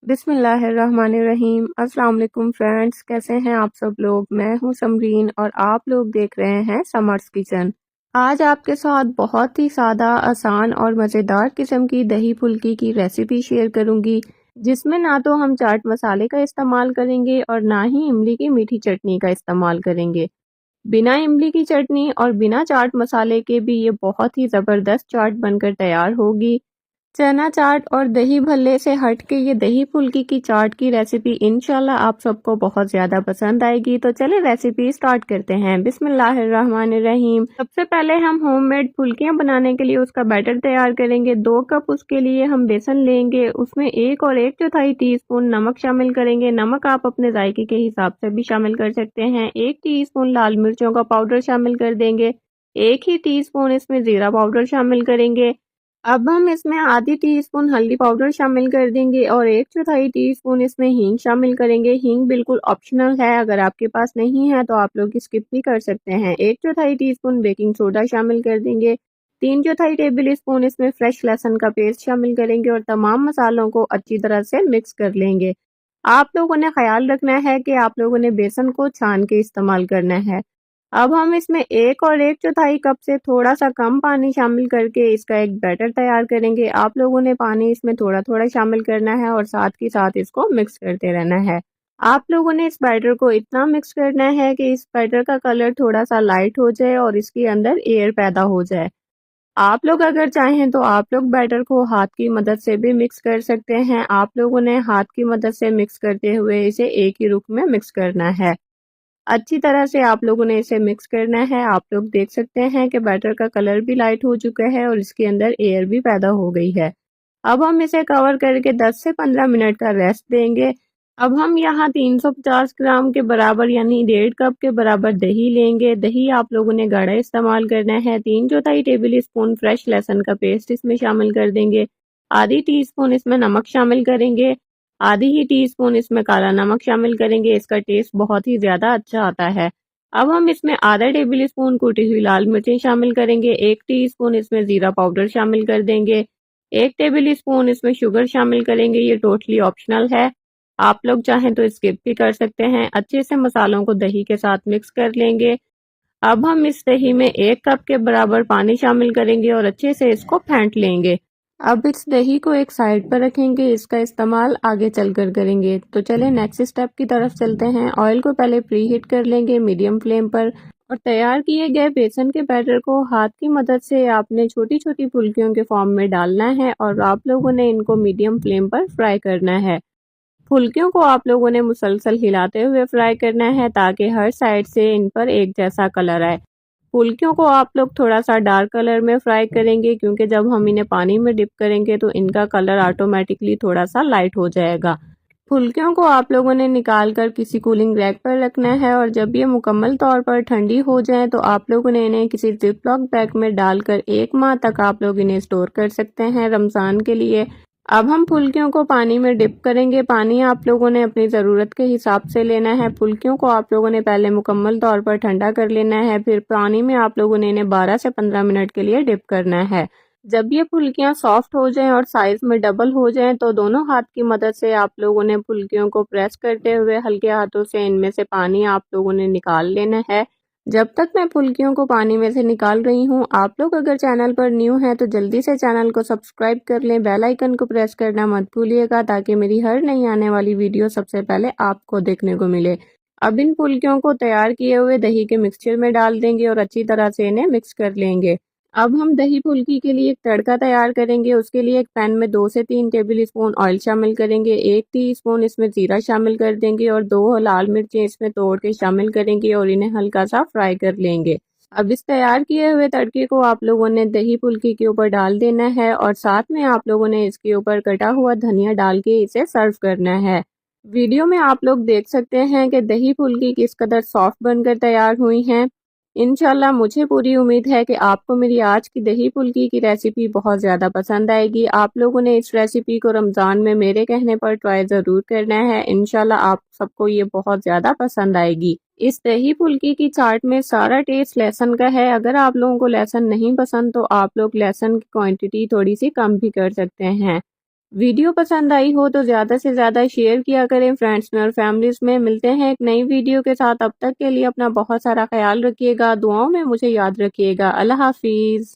बिस्मिल्लाहिर्रहमानिर्रहीम। अस्सलाम वालेकुम फ्रेंड्स, कैसे हैं आप सब लोग। मैं हूं समरीन और आप लोग देख रहे हैं समर्स किचन। आज आपके साथ बहुत ही सादा, आसान और मज़ेदार किस्म की दही फुल्की की रेसिपी शेयर करूंगी, जिसमें ना तो हम चाट मसाले का इस्तेमाल करेंगे और ना ही इमली की मीठी चटनी का इस्तेमाल करेंगे। बिना इमली की चटनी और बिना चाट मसाले के भी ये बहुत ही ज़बरदस्त चाट बनकर तैयार होगी। चना चाट और दही भल्ले से हटके ये दही फुल्की की चाट की रेसिपी इंशाल्लाह आप सबको बहुत ज़्यादा पसंद आएगी। तो चले रेसिपी स्टार्ट करते हैं। बिस्मिल्लाहिर्रहमानिर्रहीम। सबसे पहले हम होममेड फुल्कियां बनाने के लिए उसका बैटर तैयार करेंगे। 2 कप उसके लिए हम बेसन लेंगे, उसमें 1 और 1/4 टीस्पून नमक शामिल करेंगे। नमक आप अपने जायके के हिसाब से भी शामिल कर सकते हैं। 1 टीस्पून लाल मिर्चों का पाउडर शामिल कर देंगे। 1 ही टीस्पून इसमें ज़ीरा पाउडर शामिल करेंगे। अब हम इसमें आधी टीस्पून हल्दी पाउडर शामिल कर देंगे और 1/4 टीस्पून इसमें हींग शामिल करेंगे। हींग बिल्कुल ऑप्शनल है, अगर आपके पास नहीं है तो आप लोग स्किप भी कर सकते हैं। 1/4 टीस्पून बेकिंग सोडा शामिल कर देंगे। 3/4 टेबल स्पून इसमें फ्रेश लहसुन का पेस्ट शामिल करेंगे और तमाम मसालों को अच्छी तरह से मिक्स कर लेंगे। आप लोगों ने ख्याल रखना है कि आप लोगों ने बेसन को छान के इस्तेमाल करना है। अब हम इसमें 1 और 1/4 कप से थोड़ा सा कम पानी शामिल करके इसका एक बैटर तैयार करेंगे। आप लोगों ने पानी इसमें थोड़ा-थोड़ा शामिल करना है और साथ ही साथ इसको मिक्स करते रहना है। आप लोगों ने इस बैटर को इतना मिक्स करना है कि इस बैटर का कलर थोड़ा सा लाइट हो जाए और इसके अंदर एयर पैदा हो जाए। आप लोग अगर चाहें तो आप लोग बैटर को हाथ की मदद से भी मिक्स कर सकते हैं। आप लोगों ने हाथ की मदद से मिक्स करते हुए इसे एक ही रुख में मिक्स करना है। अच्छी तरह से आप लोगों ने इसे मिक्स करना है। आप लोग देख सकते हैं कि बैटर का कलर भी लाइट हो चुका है और इसके अंदर एयर भी पैदा हो गई है। अब हम इसे कवर करके 10 से 15 मिनट का रेस्ट देंगे। अब हम यहाँ 350 ग्राम के बराबर यानी 1.5 कप के बराबर दही लेंगे। दही आप लोगों ने गाढ़ा इस्तेमाल करना है। 3/4 टेबल स्पून फ्रेश लहसुन का पेस्ट इसमें शामिल कर देंगे। आधी टीस्पून इसमें नमक शामिल करेंगे। आधी ही टीस्पून इसमें काला नमक शामिल करेंगे, इसका टेस्ट बहुत ही ज़्यादा अच्छा आता है। अब हम इसमें आधा टेबल स्पून कुटी हुई लाल मिर्चें शामिल करेंगे। 1 टीस्पून इसमें ज़ीरा पाउडर शामिल कर देंगे। 1 टेबल स्पून इसमें शुगर शामिल करेंगे, ये टोटली ऑप्शनल है। आप लोग चाहें तो स्किप भी कर सकते हैं। अच्छे से मसालों को दही के साथ मिक्स कर लेंगे। अब हम इस दही में 1 कप के बराबर पानी शामिल करेंगे और अच्छे से इसको फेंट लेंगे। अब इस दही को एक साइड पर रखेंगे, इसका इस्तेमाल आगे चलकर करेंगे। तो चलें नेक्स्ट स्टेप की तरफ चलते हैं। ऑयल को पहले प्री हीट कर लेंगे मीडियम फ्लेम पर और तैयार किए गए बेसन के बैटर को हाथ की मदद से आपने छोटी छोटी फुल्कियों के फॉर्म में डालना है और आप लोगों ने इनको मीडियम फ्लेम पर फ्राई करना है। फुल्कियों को आप लोगों ने मुसलसल हिलाते हुए फ्राई करना है ताकि हर साइड से इन पर एक जैसा कलर आए। फुल्कियों को आप लोग थोड़ा सा डार्क कलर में फ्राई करेंगे क्योंकि जब हम इन्हें पानी में डिप करेंगे तो इनका कलर ऑटोमेटिकली थोड़ा सा लाइट हो जाएगा। फुल्कियों को आप लोगों ने निकाल कर किसी कूलिंग रैक पर रखना है और जब ये मुकम्मल तौर पर ठंडी हो जाए तो आप लोगों ने इन्हें किसी जिपलॉक बैग में डालकर 1 माह तक आप लोग इन्हें स्टोर कर सकते हैं रमज़ान के लिए। अब हम फुल्कियों को पानी में डिप करेंगे। पानी आप लोगों ने अपनी ज़रूरत के हिसाब से लेना है। फुल्कियों को आप लोगों ने पहले मुकम्मल तौर पर ठंडा कर लेना है, फिर पानी में आप लोगों ने इन्हें 12 से 15 मिनट के लिए डिप करना है। जब ये फुल्कियां सॉफ्ट हो जाएं और साइज़ में डबल हो जाएं तो दोनों हाथ की मदद से आप लोगों ने फुल्कियों को प्रेस करते हुए हल्के हाथों से इनमें से पानी आप लोगों ने निकाल लेना है। जब तक मैं फुल्कियों को पानी में से निकाल रही हूँ, आप लोग अगर चैनल पर न्यू हैं तो जल्दी से चैनल को सब्सक्राइब कर लें, बेल आइकन को प्रेस करना मत भूलिएगा ताकि मेरी हर नई आने वाली वीडियो सबसे पहले आपको देखने को मिले। अब इन फुल्कियों को तैयार किए हुए दही के मिक्सचर में डाल देंगे और अच्छी तरह से इन्हें मिक्स कर लेंगे। अब हम दही फुल्की के लिए एक तड़का तैयार करेंगे। उसके लिए एक पैन में 2 से 3 टेबल स्पून ऑयल शामिल करेंगे। 1 टीस्पून इसमें जीरा शामिल कर देंगे और 2 लाल मिर्चें इसमें तोड़ के शामिल करेंगे और इन्हें हल्का सा फ्राई कर लेंगे। अब इस तैयार किए हुए तड़के को आप लोगों ने दही फुल्की के ऊपर डाल देना है और साथ में आप लोगों ने इसके ऊपर कटा हुआ धनिया डाल के इसे सर्व करना है। वीडियो में आप लोग देख सकते हैं कि दही फुल्की किस कदर सॉफ्ट बनकर तैयार हुई हैं। इंशाल्लाह मुझे पूरी उम्मीद है कि आपको मेरी आज की दही फुल्की की रेसिपी बहुत ज़्यादा पसंद आएगी। आप लोगों ने इस रेसिपी को रमज़ान में मेरे कहने पर ट्राई ज़रूर करना है। इंशाल्लाह आप सबको ये बहुत ज़्यादा पसंद आएगी। इस दही फुल्की की चाट में सारा टेस्ट लहसुन का है। अगर आप लोगों को लहसुन नहीं पसंद तो आप लोग लहसुन की क्वांटिटी थोड़ी सी कम भी कर सकते हैं। वीडियो पसंद आई हो तो ज़्यादा से ज़्यादा शेयर किया करें फ्रेंड्स में और फैमिलीज़ में। मिलते हैं एक नई वीडियो के साथ, अब तक के लिए अपना बहुत सारा ख्याल रखिएगा, दुआओं में मुझे याद रखिएगा। अल्लाह हाफिज़।